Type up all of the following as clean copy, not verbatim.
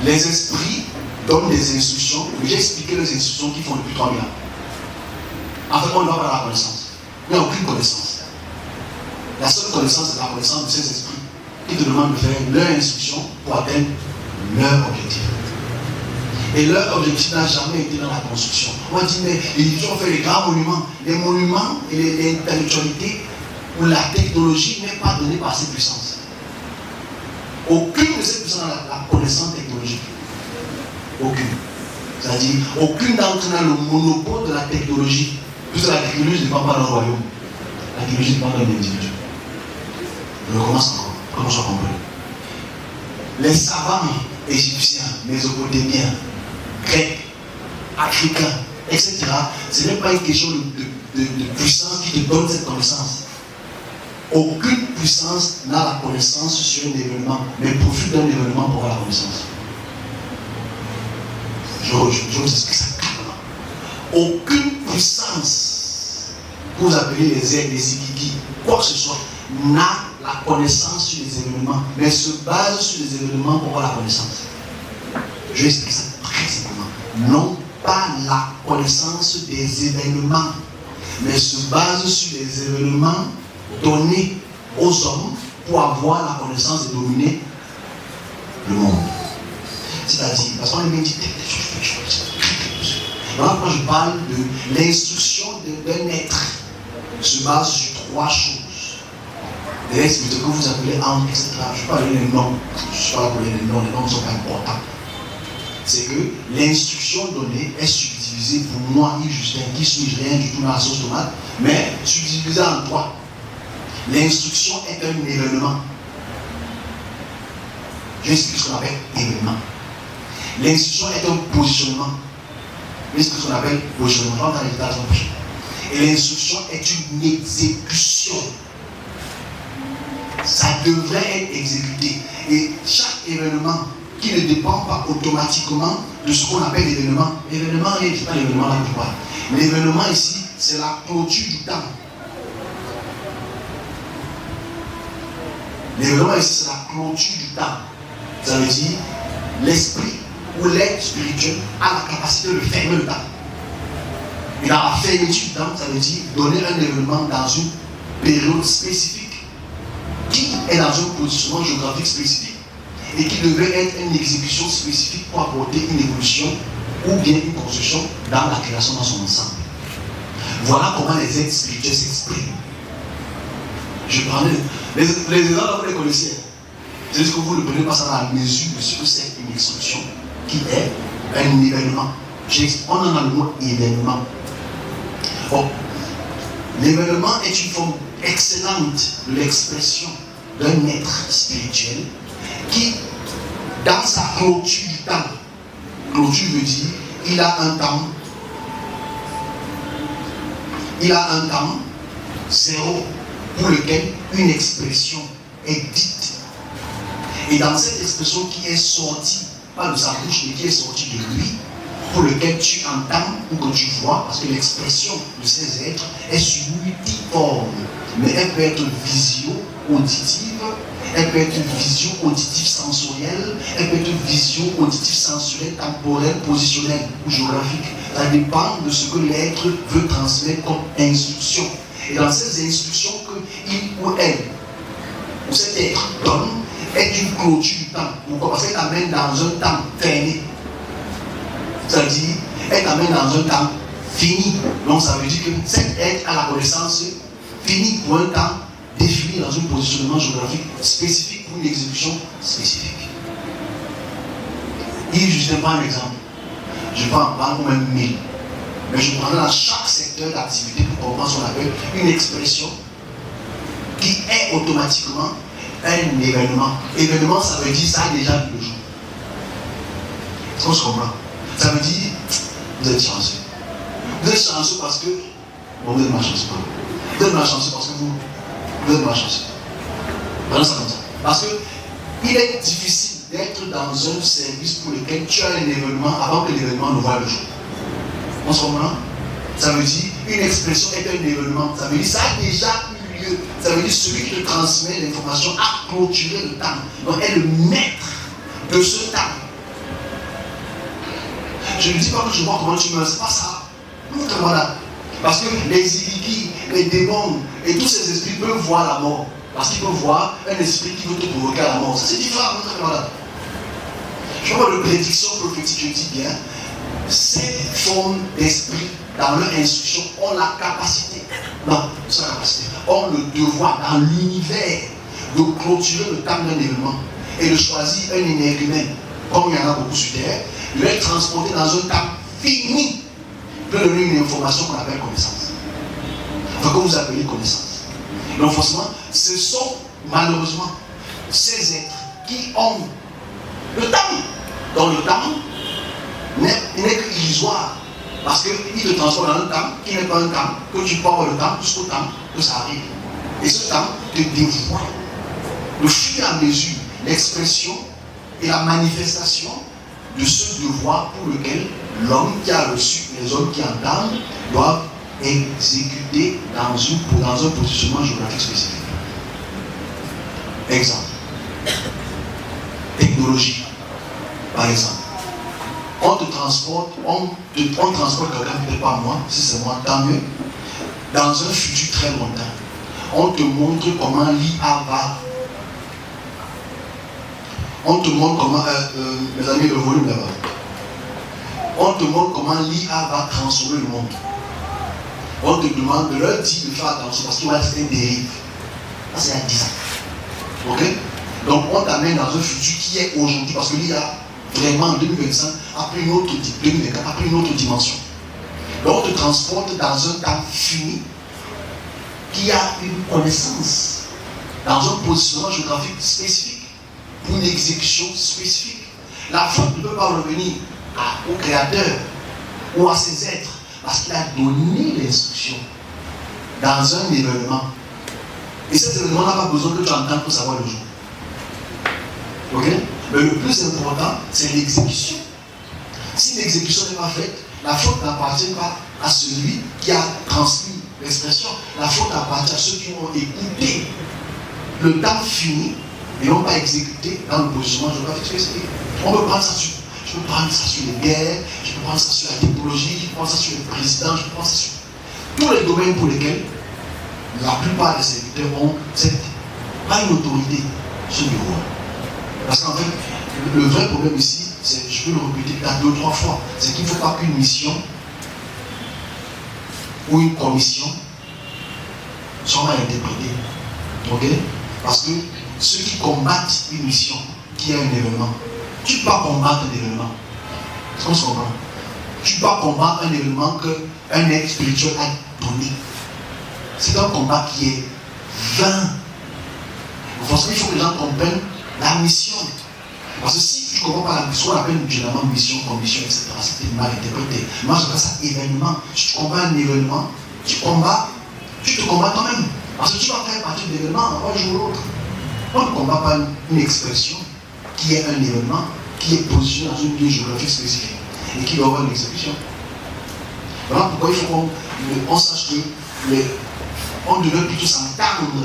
Les esprits donnent des instructions. J'ai expliqué les instructions qu'ils font depuis 3000 ans. En fait, on ne va pas la connaissance. Il n'y a aucune connaissance. La seule connaissance, c'est la connaissance de ces esprits qui te demandent de faire leur instruction pour atteindre leur objectif. Et leur objectif n'a jamais été dans la construction. On dit, mais ils ont fait les grands monuments. Les monuments et l'intellectualité ou la technologie n'est pas donnée par ces puissances. Aucune de ces puissances n'a la connaissance technologique. Aucune. C'est-à-dire, aucune d'entre eux n'a le monopole de la technologie. Puisque la technologie ne dépend pas d'un royaume. La technologie dépend d'un individu. Je recommence encore, comme on soit compris. Les savants égyptiens, mésopotamiens, grecs, africains, etc., ce n'est pas une question de puissance qui te donne cette connaissance. Aucune puissance n'a la connaissance sur un événement, mais profite d'un événement pour avoir la connaissance. Je vous explique ça clairement. Aucune puissance que vous appelez les aides, les ikiki, quoi que ce soit, n'a la connaissance sur les événements, mais se base sur les événements pour avoir la connaissance. Je vais expliquer ça très simplement. Non pas la connaissance des événements, mais se base sur les événements donnés aux hommes pour avoir la connaissance de dominer le monde. C'est-à-dire, parce qu'on est bien dit des choses. Voilà, quand je parle de l'instruction d'un être, se base sur 3 choses. Les esprits que vous appelez âme, etc. Je ne vais pas donner les noms. Je ne suis pas là pour donner les noms ne sont pas importants. C'est que l'instruction donnée est subdivisée pour moi, Yves Justin, qui suis rien du tout dans la sauce tomate, mais subdivisée en 3. L'instruction est un événement. Je vais expliquer ce qu'on appelle événement. L'instruction est un positionnement. Je vais expliquer ce qu'on appelle positionnement. Et l'instruction est une exécution. Ça devrait être exécuté. Et chaque événement qui ne dépend pas automatiquement de ce qu'on appelle l'événement. L'événement, ce n'est pas l'événement là que je parle. L'événement ici, c'est la clôture du temps. L'événement ici, c'est la clôture du temps. Ça veut dire l'esprit ou l'être spirituel a la capacité de fermer le temps. Et dans la fermeture du temps, ça veut dire donner un événement dans une période spécifique qui est dans un positionnement géographique spécifique et qui devait être une exécution spécifique pour apporter une évolution ou bien une construction dans la création dans son ensemble. Voilà comment les êtres spirituels s'expriment. Je prenais les exemples, vous les connaissez. C'est juste que vous ne prenez pas ça dans la mesure de ce que c'est une instruction qui est un événement. On en a le mot événement. Bon, l'événement est une forme excellente de l'expression d'un être spirituel qui, dans sa clôture du temps, clôture veut dire, il a un temps zéro pour lequel une expression est dite. Et dans cette expression qui est sortie, pas de sa bouche, mais qui est sortie de lui, pour lequel tu entends ou que tu vois, parce que l'expression de ces êtres est multiforme, mais elle peut être visio-auditive, elle peut être vision auditive sensorielle, elle peut être vision auditive sensorielle, temporelle, positionnelle ou géographique. Ça dépend de ce que l'être veut transmettre comme instruction. Et dans ces instructions que il ou elle, ou cet être donne, est une clôture du temps. Pourquoi? Parce qu'elle t'amène dans un temps fermé. C'est-à-dire, elle t'amène dans un temps fini. Donc ça veut dire que cet être a la connaissance finie pour un temps défini dans un positionnement géographique spécifique pour une exécution spécifique. Yves Justin prend un exemple. Je peux en prendre au même 1000. Mais je prendrai dans chaque secteur d'activité pour comprendre ce qu'on appelle une expression qui est automatiquement un événement. Événement, ça veut dire ça a déjà vu le jour. Est-ce qu'on se comprend? Ça veut dire, vous êtes chanceux. Vous êtes chanceux parce que, bon, vous êtes malchanceux. Vous êtes malchanceux parce que vous êtes malchanceux. Prenez ça comme ça. Parce qu'il est difficile d'être dans un service pour lequel tu as un événement avant que l'événement ne voie le jour. On se comprend? Ça veut dire, une expression est un événement. Ça veut dire, ça a déjà eu lieu. Ça veut dire, celui qui te transmet l'information a clôturé le temps. Donc, est le maître de ce temps. Je ne dis pas que je vois comment tu meurs, c'est pas ça. Voilà. Parce que les illiquis, les démons et tous ces esprits peuvent voir la mort. Parce qu'ils peuvent voir un esprit qui veut te provoquer à la mort. Ça c'est différent. Voilà. Je parle de prédiction prophétique, je dis bien. Ces formes d'esprit dans leur instruction ont la capacité, ont le devoir dans l'univers de clôturer le temps d'un événement et de choisir un énergumène, comme il y en a beaucoup sur Terre, de les transporter dans un temps fini, de donner une information qu'on appelle connaissance. Enfin, que vous appelez connaissance. Donc forcément, ce sont malheureusement ces êtres qui ont le temps. Dans le temps, n'est qu'illusoire. Parce qu'il te transporte dans un temps qui n'est pas un temps, que tu peux avoir le temps jusqu'au temps que ça arrive. Et ce temps te dévoile. Le fur et à mesure, l'expression et la manifestation de ce devoir pour lequel l'homme qui a reçu, les hommes qui entendent, doivent exécuter dans un positionnement géographique spécifique. Exemple. Technologie. Par exemple. On te transporte, on transporte quelqu'un, peut-être pas moi, si c'est moi, tant mieux, dans un futur très lointain. On te montre comment l'IA va. On te montre comment, mes amis, le volume là-bas. On te montre comment l'IA va transformer le monde. On te demande de leur dire de faire attention parce qu'il va rester une dérive. Ça, c'est à 10 ans. Ok? Donc, on t'amène dans un futur qui est aujourd'hui parce que l'IA, vraiment en 2025, a pris une autre, 2024, a pris une autre dimension. Donc, on te transporte dans un temps fini qui a une connaissance, dans un positionnement géographique spécifique, pour une exécution spécifique. La faute ne peut pas revenir au Créateur ou à ses êtres parce qu'il a donné l'instruction dans un événement. Et cet événement n'a pas besoin que tu entendes pour savoir le jour. Ok? Mais le plus important, c'est l'exécution. Si l'exécution n'est pas faite, la faute n'appartient pas à celui qui a transmis l'expression. La faute appartient à ceux qui ont écouté le temps fini et n'ont pas exécuté dans le positionnement géographique spécifique. On peut prendre ça sur, je peux prendre ça sur les guerres, je peux prendre ça sur la technologie, je peux prendre ça sur les présidents, je peux prendre ça sur tous les domaines pour lesquels la plupart des serviteurs ont pas une autorité sur le roi. Parce qu'en fait, le vrai problème ici, c'est, je peux le répéter peut-être 2 ou 3 fois, c'est qu'il ne faut pas qu'une mission ou une commission soit mal interprétée. Ok? Parce que ceux qui combattent une mission, qui est un événement, tu ne peux pas combattre un événement. Est-ce qu'on se comprend? Tu ne peux pas combattre un événement qu'un être spirituel a donné. C'est un combat qui est vain. Forcément, il faut que les gens comprennent la mission. Parce que si tu ne comprends pas la mission, on appelle généralement mission, commission, etc. C'est mal interprété. Moi, j'appelle ça événement. Si tu combats un événement, tu te combats toi-même. Parce que tu vas faire partie de l'événement un jour ou l'autre. On ne combat pas une expression qui est un événement, qui est positionné dans une lieu géographique spécifique et qui doit avoir une exécution. Voilà pourquoi il faut qu'on sache que on devrait plutôt s'entendre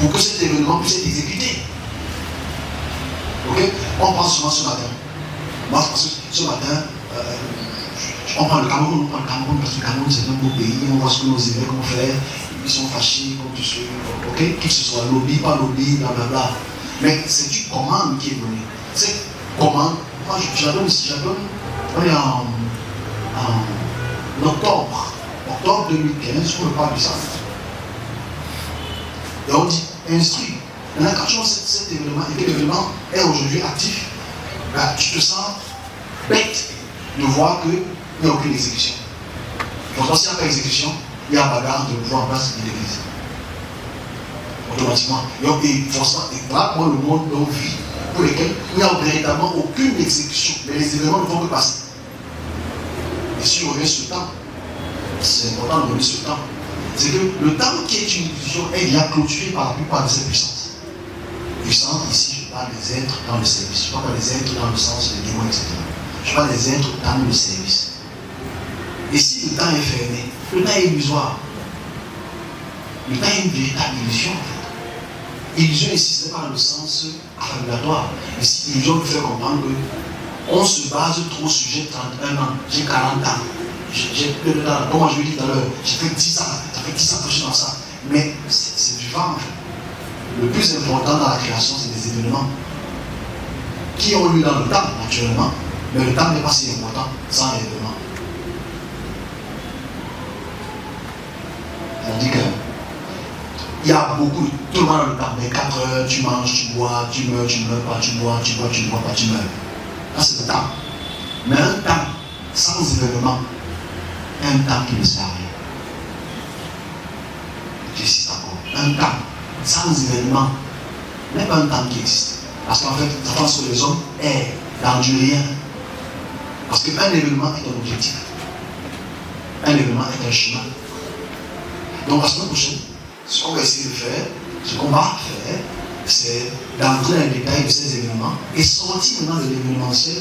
pour que cet événement puisse être exécuté. Ok? On prend souvent ce matin. Moi, parce que ce matin, on prend le Cameroun, parce que le Cameroun c'est un beau pays, on voit ce que nos évêques ont fait, ils sont fâchés, comme tu sais, ok? Qu'il se soit lobby, pas lobby, blablabla. Mais c'est une commande qui est donnée. C'est commande, moi je la donne ici, on est en octobre 2015, on ne parle de ça. Et on dit, instruit. Maintenant, quand tu vois cet événement et que l'événement est aujourd'hui actif, ben, tu te sens bête de voir qu'il n'y a aucune exécution. Donc, s'il n'y a pas d'exécution, il y a bagarre de pouvoir en place de l'église. Automatiquement. Et forcément, et voilà pour le monde dont on vit, pour lequel il n'y a véritablement aucune exécution. Mais les événements ne font que passer. Et si on revient sur le temps, c'est important de revenir sur le temps. C'est que le temps qui est une illusion est déjà clôturé par la plupart de ces puissances. Puissance, ici, je parle des êtres dans le service. Je parle pas des êtres dans le sens des démons, etc. Je parle des êtres dans le service. Et si le temps est fermé, le temps est illusoire. Le temps est une véritable illusion, en fait. Illusion ici, ce n'est pas dans le sens affabulatoire. Ici, illusion peut faire comprendre que On se base trop sur j'ai 31 ans, j'ai 40 ans, j'ai plus de temps. Comme je l'ai dit tout à l'heure, j'ai fait 10 ans, ça fait 10 ans que je suis dans ça. Mais c'est du vent en fait. Le plus important dans la création, c'est les événements qui ont lieu dans le temps, naturellement, mais le temps n'est pas si important sans événements. C'est-à-dire que il y a beaucoup, tout le monde a le temps, mais 4 heures, tu manges, tu bois, tu meurs pas, tu bois, tu bois pas, tu meurs. Ça c'est le temps. Mais un temps sans événement, un temps qui ne sert à rien. J'insiste encore. Un temps sans événement n'est pas un temps qui existe. Parce qu'en fait, ça pense que les hommes est dans du rien. Parce qu'un événement est un objectif. Un événement est un chemin. Donc la semaine prochaine, ce qu'on va essayer de faire, ce qu'on va faire, c'est d'entrer dans les détails de ces événements et sortir maintenant de l'événementiel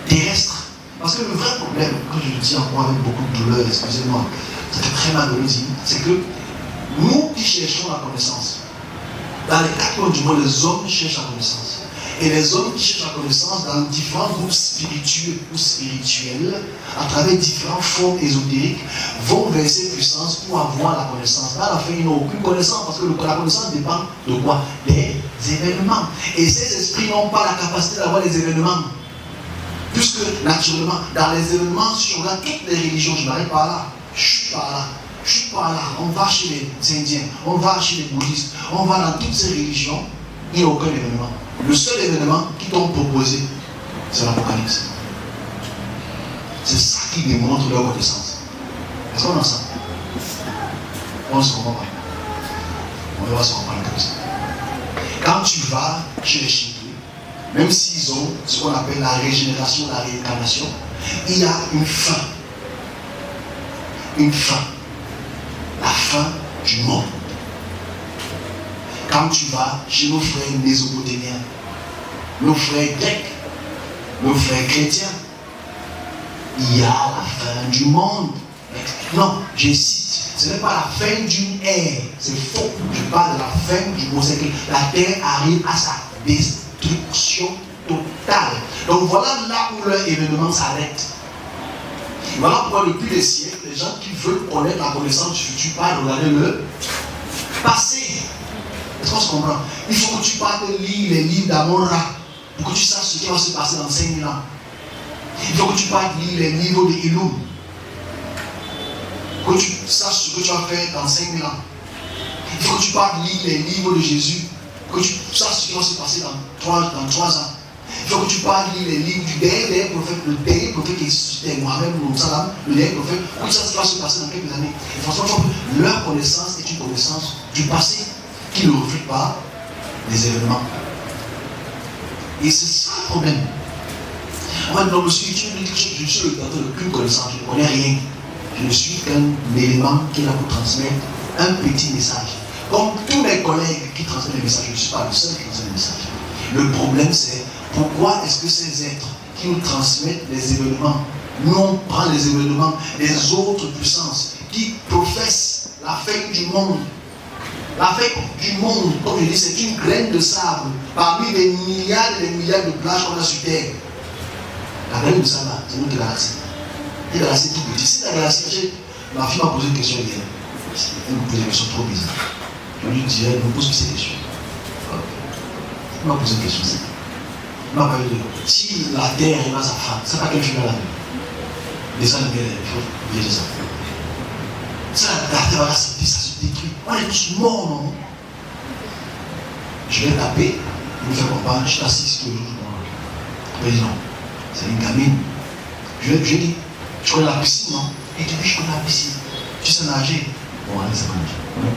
terrestre. Parce que le vrai problème, quand je le dis encore avec beaucoup de douleur, excusez-moi, ça fait très mal de le dire, c'est que nous qui cherchons la connaissance, dans les 4 coins du monde, les hommes cherchent la connaissance. Et les hommes qui cherchent la connaissance dans différents groupes spirituels ou spirituels, à travers différentes formes ésotériques, vont verser puissance pour avoir la connaissance. Là, à la fin, ils n'ont aucune connaissance parce que la connaissance dépend de quoi? Des événements. Et ces esprits n'ont pas la capacité d'avoir les événements. Puisque, naturellement, dans les événements, si on regarde toutes les religions, je n'arrive pas là, je suis pas là. Je suis pas là, on va chez les Indiens, on va chez les bouddhistes, on va dans toutes ces religions, il n'y a aucun événement. Le seul événement qu'ils t'ont proposé, c'est l'Apocalypse. C'est ça qui démontre leur connaissance. Est-ce qu'on a ça? On ne se comprend pas. On va se comprendre comme ça. Quand tu vas chez les Shinto, même s'ils ont ce qu'on appelle la régénération, la réincarnation, il y a une fin. Une fin. La fin du monde. Quand tu vas chez nos frères mésopotamiens, nos frères grecs, nos frères chrétiens, il y a la fin du monde. Non, je cite, ce n'est pas la fin d'une ère, c'est faux. Je parle de la fin du monde, c'est que la terre arrive à sa destruction totale. Donc voilà là où leur événement s'arrête. Voilà pourquoi depuis des siècles, les gens qui veulent connaître la connaissance du futur parlent de regarder le passé. Est-ce qu'on se comprend? Il faut que tu partes lire les livres d'Amon-Ra pour que tu saches ce qui va se passer dans 5000 ans. Il faut que tu partes lire les livres de Ilum pour que tu saches ce que tu vas faire dans 5000 ans. Il faut que tu partes lire les livres de Jésus pour que tu saches ce qui va se passer dans 3 ans. Il faut que tu parles lire les livres du dernier prophète, le dernier prophète qui existait, Mohamed Moussalam, le dernier prophète, pour que ça va se passer dans quelques années. Et franchement, leur connaissance est une connaissance du passé qui ne reflète pas les événements. Et c'est ça le problème. Moi, dans le spirituel, je suis le docteur de plus connaissance, je ne connais rien. Je ne suis qu'un élément qui est là pour transmettre un petit message. Comme tous mes collègues qui transmettent des messages, je ne suis pas le seul qui transmet des messages. Le problème, c'est pourquoi est-ce que ces êtres qui nous transmettent les événements, nous on prend les événements des autres puissances qui professent la fin du monde. La fin du monde, comme je dis, c'est une graine de sable parmi les milliards et les milliards de plages qu'on a sur Terre. La graine de sable, c'est notre galaxie. Et la galaxie est tout petit. Si la galaxie, ma fille m'a posé une question hier. Elle me pose une question trop bizarre. Je lui dis, elle me pose ces questions. Elle m'a posé une question. Elle m'a parlé de si la Terre arrive à sa fin, c'est pas quelle finale la vie. Déjà, il faut dire ça. Si la Terre va se détruit, on est tous morts, non? Je vais taper, il me fait comprendre, je t'assiste toujours. Je dis non, c'est une gamine. Je lui dis, tu connais la piscine, non? Et tu dis, je connais la piscine. Tu sais nager? Bon, allez, c'est pas nager.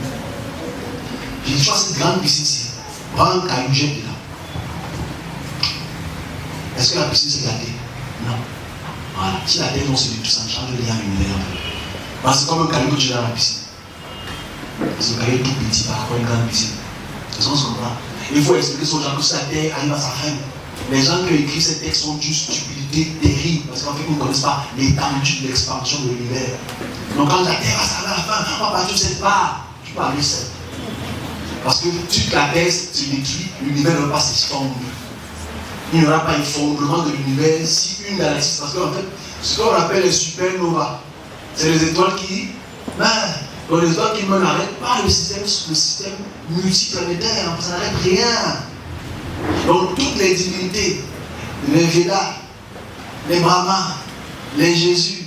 J'ai dit, tu vois cette grande piscine-ci, prends un caillou, jette dedans. Est-ce que la piscine s'est gâtée? Non. Voilà. Si la terre non se détruit, ça ne change rien à l'univers. Parce que comme un caillou que tu as dans la piscine. Parce que le caillou est tout petit par rapport à une grande piscine. Est-ce qu'on se comprend? Il faut expliquer aux gens que si la terre arrive à sa fin, les gens qui ont écrit ces textes sont d'une stupidité terrible. Parce qu'en fait, ils ne connaissent pas l'étendue de l'expansion de l'univers. Donc quand la terre va s'arriver à la fin, on va pas tu sais pas. Tu peux aller seul. Parce que toute la terre se détruit, l'univers ne va pas s'expandre. Il n'y aura pas effondrement de l'univers si une galaxie, parce qu'en fait, ce qu'on appelle les supernovas, c'est les étoiles qui meurent. Donc les étoiles qui meurent n'arrêtent pas le système multiplanétaire, ça n'arrête rien. Donc toutes les divinités, les Védas, les Brahmas, les Jésus,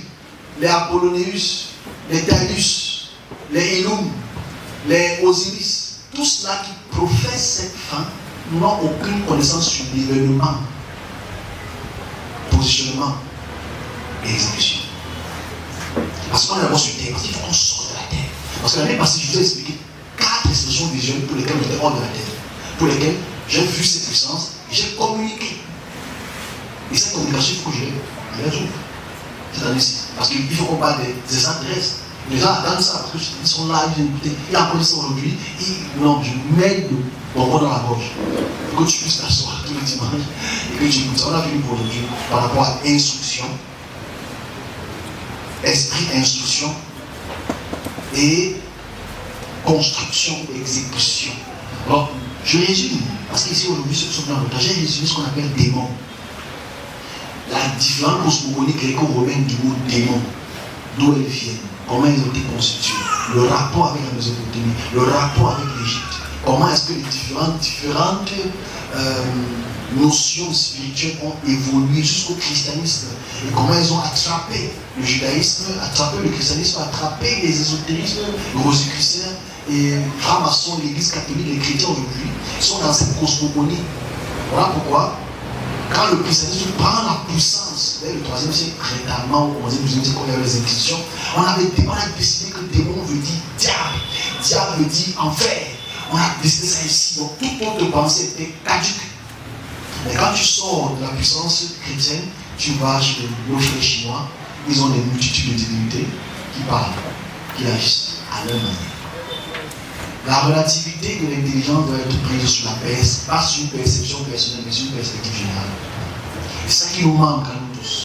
les Apollonéus, les Thalus, les Elum, les Osiris, tous ceux-là qui professent cette fin n'ont aucune connaissance sur l'événement, positionnement et exécution. Parce qu'on est d'abord sur terre, parce qu'il faut qu'on sorte de la terre. Parce que l'année passée, je vous ai expliqué 4 expressions visuelles pour lesquelles on était hors de la terre, pour lesquelles j'ai vu ces puissances et j'ai communiqué. Et cette communication, il faut que je les ouvre cette année-ci. Parce qu'il faut qu'on parle des extraterrestres. Les gens attendent ça parce qu'ils sont là, ils viennent écouter. Ils apprennent ça aujourd'hui. Non, je mets le bonbon dans la gorge. Pour que tu puisses t'asseoir tous les dimanches et que tu écoutes ça. On a fini pour aujourd'hui par rapport à instruction, esprit, instruction et construction, exécution. Alors, je résume, parce qu'ici aujourd'hui, ceux qui sont dans le j'ai résumé ce qu'on appelle démon. La différente cosmogonie gréco-romaine du mot démon, d'où elle vient, comment ils ont été constitués, le rapport avec la Mésopotamie, le rapport avec l'Égypte, comment est-ce que les différentes notions spirituelles ont évolué jusqu'au christianisme, et comment ils ont attrapé le judaïsme, attrapé le christianisme, attrapé les ésotérismes, le rosicruciens et francs-maçons, l'église catholique, les chrétiens aujourd'hui sont dans cette cosmogonie. Voilà pourquoi quand le christianisme prend la puissance dès le 3e siècle, réellement au 11e, 12e siècle, quand il y avait les Inquisitions, on a décidé que démon veut dire diable, diable veut dire enfer. On a décidé ça ici. Donc toute notre pensée était caduque. Mais quand tu sors de la puissance chrétienne, tu vas chez nos frères chinois, ils ont des multitudes de divinités qui parlent, qui agissent à leur manière. La relativité de l'intelligence doit être prise sur la paix, pas sur une perception personnelle, mais sur une perspective générale. C'est ça qui nous manque à nous tous.